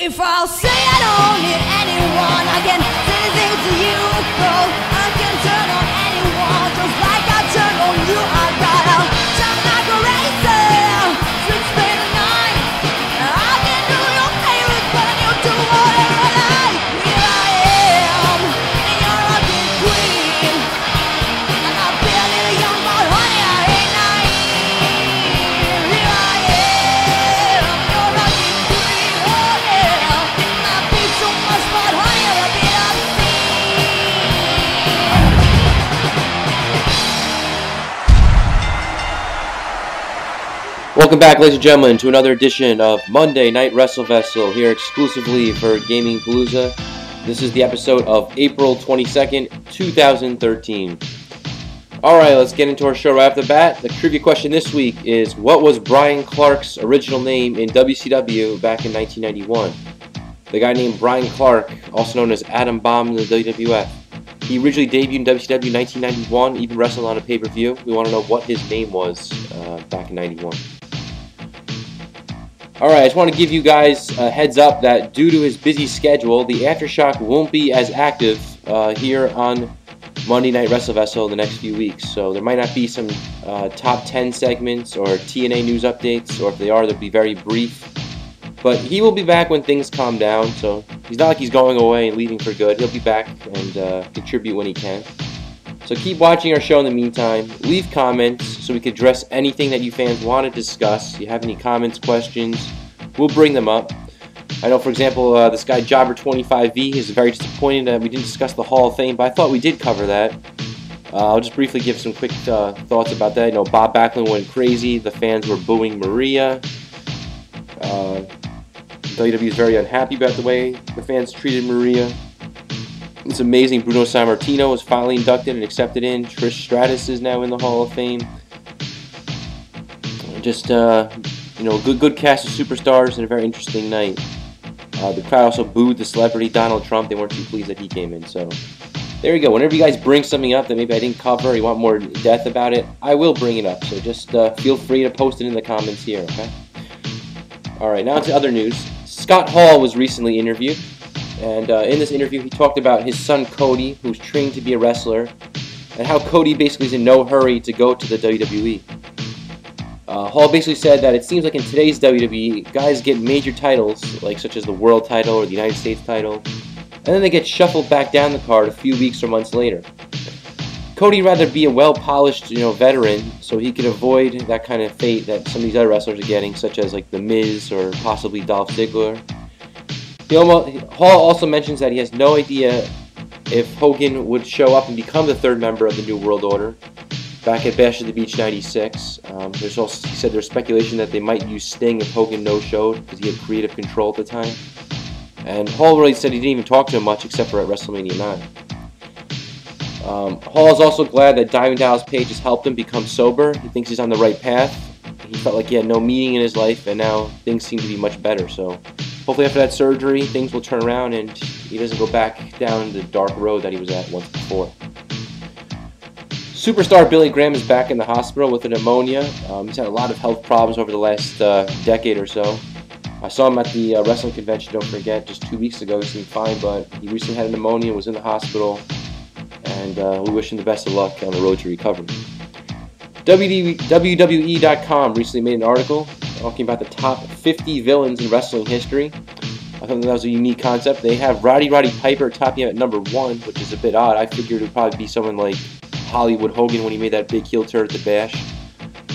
If I'll say I don't need anyone, I can say things to you, girl. I can turn on anyone, just like I turn on you. I gotta jump like a racer, 6 feet a night. I can do your favorites when you do whatever I like. Here I am, and you're rocking queen. And I feel a little young, but honey, I ain't naive. Here I am, you're rocking queen. Oh yeah, I beat so much, but honey, I beat up Welcome back, ladies and gentlemen, to another edition of Monday Night Wrestlevessel, here exclusively for Gaming Palooza. This is the episode of April 22nd, 2013. Alright, let's get into our show right off the bat. The trivia question this week is, what was Brian Clark's original name in WCW back in 1991? The guy named Brian Clark, also known as Adam Bomb in the WWF. He originally debuted in WCW in 1991, even wrestled on a pay-per-view. We want to know what his name was back in 91. Alright, I just want to give you guys a heads up that due to his busy schedule, the Aftershock won't be as active here on Monday Night Wrestlevessel the next few weeks. So there might not be some top 10 segments or TNA news updates, or if they are, they'll be very brief. But he will be back when things calm down, so he's not like he's going away and leaving for good. He'll be back and contribute when he can. So keep watching our show in the meantime. Leave comments so we can address anything that you fans want to discuss. If you have any comments, questions, we'll bring them up. I know, for example, this guy Jobber25V is very disappointed that we didn't discuss the Hall of Fame, but I thought we did cover that. I'll just briefly give some quick thoughts about that. You know, Bob Backlund went crazy. The fans were booing Maria. WWE is very unhappy about the way the fans treated Maria. It's amazing. Bruno San Martino was finally inducted and accepted in. Trish Stratus is now in the Hall of Fame. Just, you know, good cast of superstars and a very interesting night. The crowd also booed the celebrity Donald Trump. They weren't too pleased that he came in. So there you go. Whenever you guys bring something up that maybe I didn't cover, or you want more depth about it, I will bring it up. So just feel free to post it in the comments here, okay? Alright, now to other news. Scott Hall was recently interviewed, and in this interview he talked about his son Cody, who's trained to be a wrestler, and how Cody basically is in no hurry to go to the WWE. Hall basically said that it seems like in today's WWE, guys get major titles, like such as the World title or the United States title, and then they get shuffled back down the card a few weeks or months later. Cody'd rather be a well-polished, veteran, so he could avoid that kind of fate that some of these other wrestlers are getting, such as like The Miz or possibly Dolph Ziggler. Hall also mentions that he has no idea if Hogan would show up and become the third member of the New World Order back at Bash at the Beach '96. He said there's speculation that they might use Sting if Hogan no-showed because he had creative control at the time. And Hall really said he didn't even talk to him much except for at WrestleMania 9. Hall is also glad that Diamond Dallas Page has helped him become sober. He thinks he's on the right path. He felt like he had no meaning in his life, and now things seem to be much better. So hopefully after that surgery, things will turn around and he doesn't go back down the dark road that he was at once before. Superstar Billy Graham is back in the hospital with a pneumonia. He's had a lot of health problems over the last decade or so. I saw him at the wrestling convention, don't forget, just 2 weeks ago. He seemed fine, but he recently had a pneumonia, was in the hospital. And we wish him the best of luck on the road to recovery. WWE.com recently made an article talking about the top 50 villains in wrestling history. I thought that was a unique concept. They have Roddy Piper topping at number 1, which is a bit odd. I figured it would probably be someone like Hollywood Hogan when he made that big heel turn at the Bash,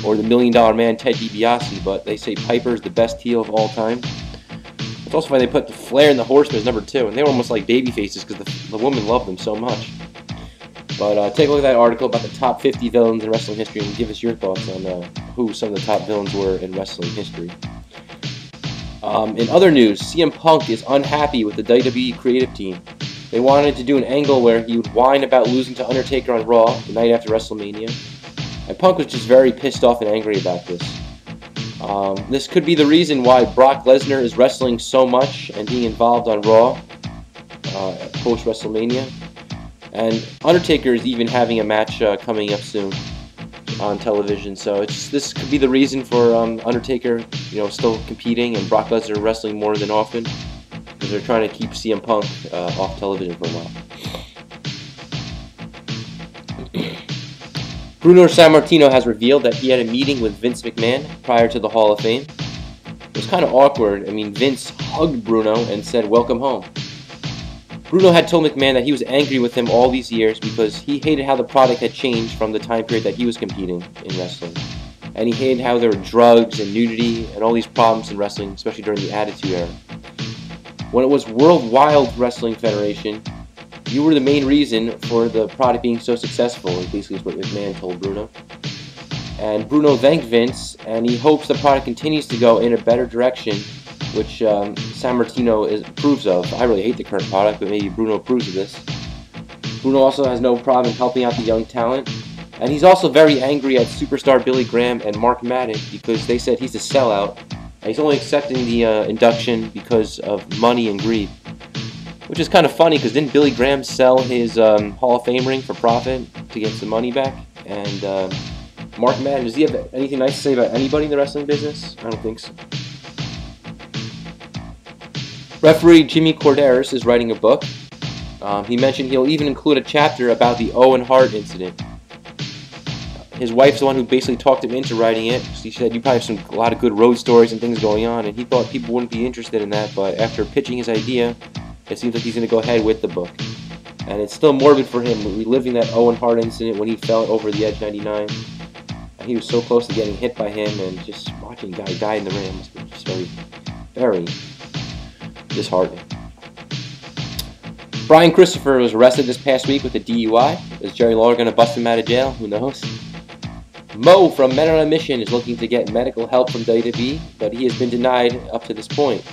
or the $1 Million Man Ted DiBiase, but they say Piper is the best heel of all time. It's also funny they put the Flair and the Horsemen as number 2, and they were almost like baby faces because the women loved them so much. But take a look at that article about the top 50 villains in wrestling history and give us your thoughts on who some of the top villains were in wrestling history. In other news, CM Punk is unhappy with the WWE creative team. They wanted to do an angle where he would whine about losing to Undertaker on Raw the night after WrestleMania. And Punk was just very pissed off and angry about this. This could be the reason why Brock Lesnar is wrestling so much and being involved on Raw post-WrestleMania. And Undertaker is even having a match coming up soon on television, so this could be the reason for Undertaker, still competing and Brock Lesnar wrestling more than often. because they're trying to keep CM Punk off television for a while. Bruno San Martino has revealed that he had a meeting with Vince McMahon prior to the Hall of Fame. It was kind of awkward. I mean, Vince hugged Bruno and said, "Welcome home." Bruno had told McMahon that he was angry with him all these years because he hated how the product had changed from the time period that he was competing in wrestling. And he hated how there were drugs and nudity and all these problems in wrestling, especially during the Attitude Era. When it was World Wild Wrestling Federation, you were the main reason for the product being so successful, basically is what McMahon told Bruno. And Bruno thanked Vince, and he hopes the product continues to go in a better direction, which San Martino approves of. I really hate the current product, but maybe Bruno approves of this. Bruno also has no problem in helping out the young talent, and he's also very angry at superstar Billy Graham and Mark Madden because they said he's a sellout, and he's only accepting the induction because of money and greed. Which is kind of funny because didn't Billy Graham sell his Hall of Fame ring for profit to get some money back? And Mark Madden, does he have anything nice to say about anybody in the wrestling business? I don't think so. Referee Jimmy Corderos is writing a book. He mentioned he'll even include a chapter about the Owen Hart incident. His wife's the one who basically talked him into writing it. She said, "You probably have a lot of good road stories and things going on," and he thought people wouldn't be interested in that, but after pitching his idea, it seems like he's going to go ahead with the book. And it's still morbid for him, reliving that Owen Hart incident when he fell over the edge 99. And he was so close to getting hit by him, and just watching a guy die in the ring was just very, very disheartening. Brian Christopher was arrested this past week with a DUI. Is Jerry Lawler going to bust him out of jail? Who knows? Mo from Men on a Mission is looking to get medical help from WWE, but he has been denied up to this point.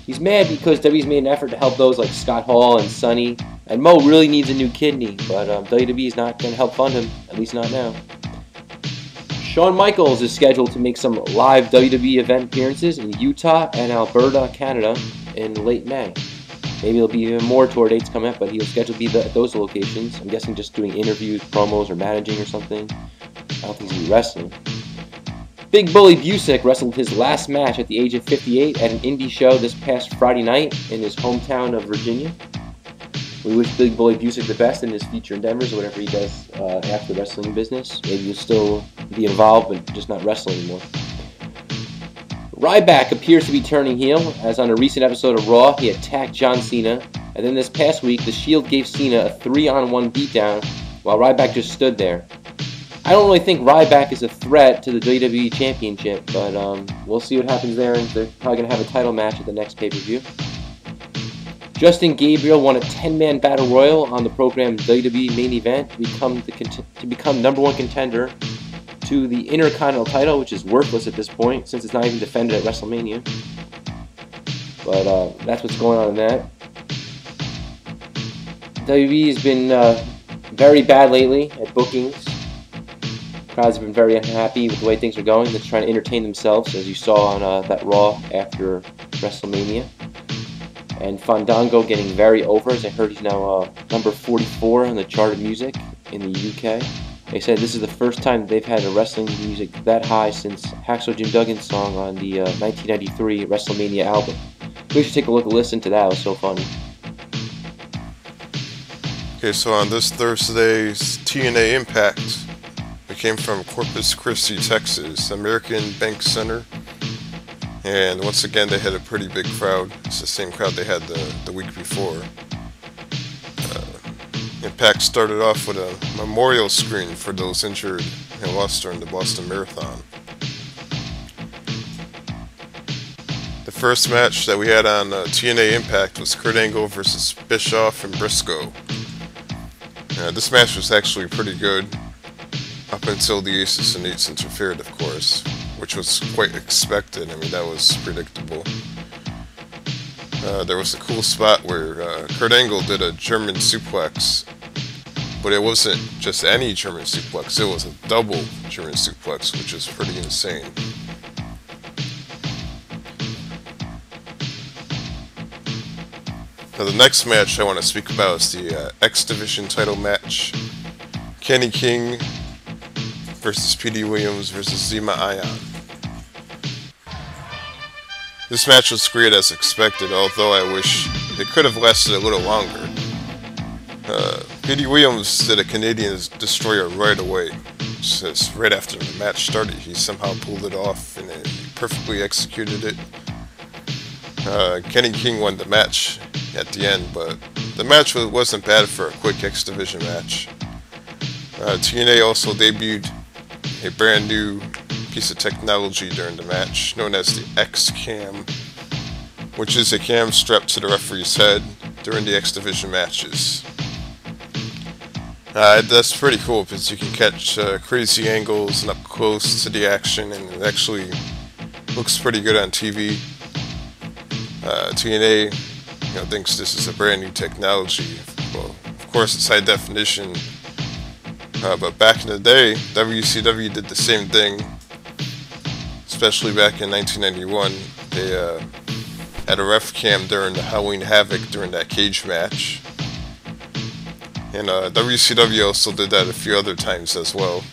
He's mad because WWE's made an effort to help those like Scott Hall and Sonny, and Mo really needs a new kidney, but WWE is not going to help fund him, at least not now. Shawn Michaels is scheduled to make some live WWE event appearances in Utah and Alberta, Canada in late May. Maybe there'll be even more tour dates coming up, but he'll schedule to be at those locations. I'm guessing just doing interviews, promos, or managing or something. I don't think he's going to be wrestling. Big Bully Busick wrestled his last match at the age of 58 at an indie show this past Friday night in his hometown of Virginia. We wish Big Bully Busick the best in his future endeavors or whatever he does after the wrestling business. Maybe he'll still be involved, but just not wrestle anymore. Ryback appears to be turning heel, as on a recent episode of Raw, he attacked John Cena, and then this past week, The Shield gave Cena a 3-on-1 beatdown while Ryback just stood there. I don't really think Ryback is a threat to the WWE Championship, but we'll see what happens there, and they're probably going to have a title match at the next pay-per-view. Justin Gabriel won a 10-man battle royal on the program's WWE main event to become #1 contender to the Intercontinental title, which is worthless at this point since it's not even defended at WrestleMania. But that's what's going on in that. WWE has been very bad lately at bookings. Crowds have been very unhappy with the way things are going. They're trying to entertain themselves, as you saw on that Raw after WrestleMania. And Fandango getting very over, as I heard he's now number 44 on the chart of music in the UK. They said this is the first time they've had a wrestling music that high since Hacksaw Jim Duggan's song on the 1993 WrestleMania album. We should take a listen to that. It was so funny. Okay, so on this Thursday's TNA Impact, we came from Corpus Christi, Texas, American Bank Center. And once again, they had a pretty big crowd. It's the same crowd they had the week before. Impact started off with a memorial screen for those injured and lost during the Boston Marathon. The first match that we had on TNA Impact was Kurt Angle versus Bischoff and Briscoe. This match was actually pretty good, up until the Aces and Eights interfered, of course, which was quite expected. I mean, that was predictable. There was a cool spot where Kurt Angle did a German suplex, but it wasn't just any German suplex, it was a double German suplex, which is pretty insane. Now the next match I want to speak about is the X Division title match. Kenny King versus P.D. Williams versus Zema Ion. This match was great as expected, although I wish it could have lasted a little longer. Petey Williams did a Canadian Destroyer right away. Just right after the match started, he somehow pulled it off and he perfectly executed it. Kenny King won the match at the end, but the match wasn't bad for a quick X Division match. TNA also debuted a brand new piece of technology during the match known as the X-Cam, which is a cam strapped to the referee's head during the X Division matches. That's pretty cool because you can catch crazy angles and up close to the action, and it actually looks pretty good on TV. TNA thinks this is a brand new technology. Well, of course it's high definition, but back in the day, WCW did the same thing, especially back in 1991. They had a ref cam during the Halloween Havoc during that cage match. And WCW also did that a few other times as well.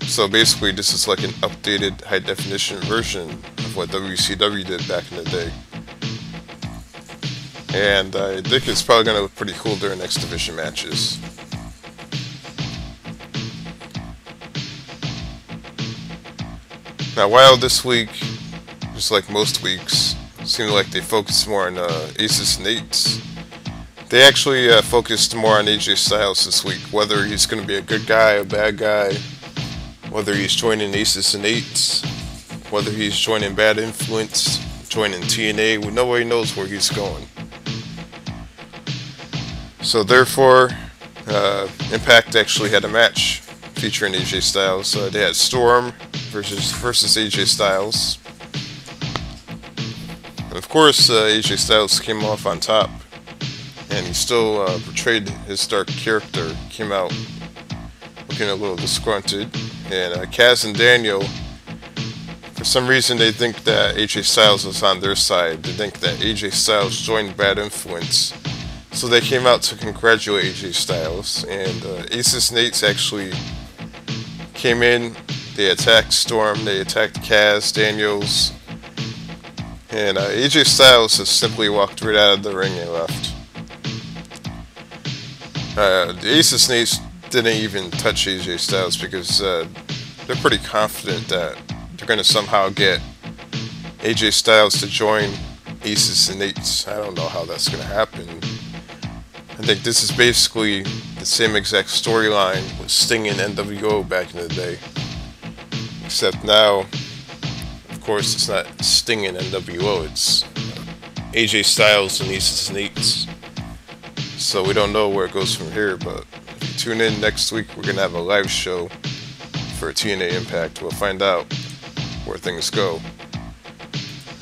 So basically this is like an updated high definition version of what WCW did back in the day. And I think it's probably going to look pretty cool during X Division matches. Now while this week, just like most weeks, seemed like they focused more on Aces and Eights, they actually focused more on AJ Styles this week, whether he's going to be a good guy, a bad guy, whether he's joining Aces and Eights, whether he's joining Bad Influence, joining TNA, nobody knows where he's going. So therefore, Impact actually had a match featuring AJ Styles. They had Storm versus AJ Styles. And of course, AJ Styles came off on top. And he still portrayed his dark character, came out looking a little disgruntled. And Kaz and Daniel, for some reason they think that AJ Styles was on their side. They think that AJ Styles joined Bad Influence. So they came out to congratulate AJ Styles. And Aces and Eights actually came in. They attacked Storm, they attacked Kaz, Daniels. And AJ Styles just simply walked right out of the ring and left. The Aces and Eights didn't even touch AJ Styles because they're pretty confident that they're going to somehow get AJ Styles to join Aces and Eights. I don't know how that's going to happen. I think this is basically the same exact storyline with Sting and NWO back in the day. Except now, of course, it's not Sting and NWO, it's AJ Styles and Aces and Eights. So we don't know where it goes from here, but if you tune in next week, we're going to have a live show for TNA Impact. We'll find out where things go.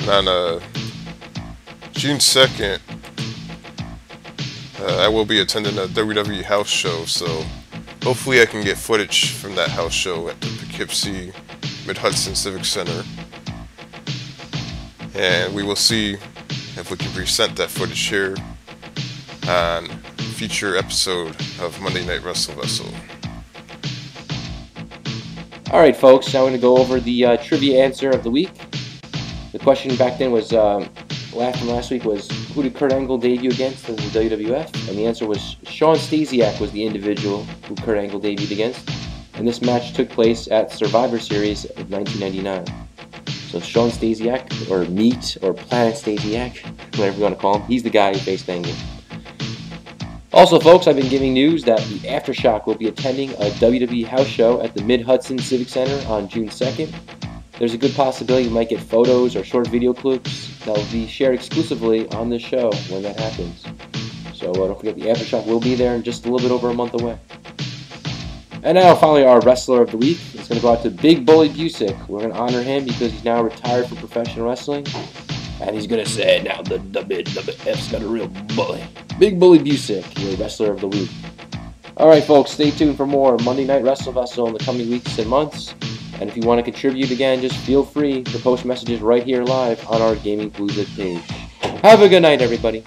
And on June 2nd, I will be attending a WWE House Show, so hopefully I can get footage from that house show at the Poughkeepsie Mid-Hudson Civic Center. And we will see if we can present that footage here on a future episode of Monday Night Wrestlevessel. Alright folks, now I'm going to go over the trivia answer of the week. The question back then was, last week was, who did Kurt Angle debut against in the WWF? And the answer was Shawn Stasiak was the individual who Kurt Angle debuted against. And this match took place at Survivor Series of 1999. So Shawn Stasiak, or Meat, or Planet Stasiak, whatever you want to call him, he's the guy who faced Angle. Also, folks, I've been giving news that the Aftershock will be attending a WWE House Show at the Mid-Hudson Civic Center on June 2nd. There's a good possibility you might get photos or short video clips that will be shared exclusively on this show when that happens. So don't forget, the Aftershock will be there in just a little bit over a month away. And now, finally, our Wrestler of the Week is going to go out to Big Bully Busick. We're going to honor him because he's now retired from professional wrestling. And he's going to say, now the WWF's got a real bully. Big Bully Busick, your Wrestler of the Week. Alright folks, stay tuned for more Monday Night Wrestlevessel in the coming weeks and months. And if you want to contribute again, just feel free to post messages right here live on our Gaming Palooza page. Have a good night, everybody.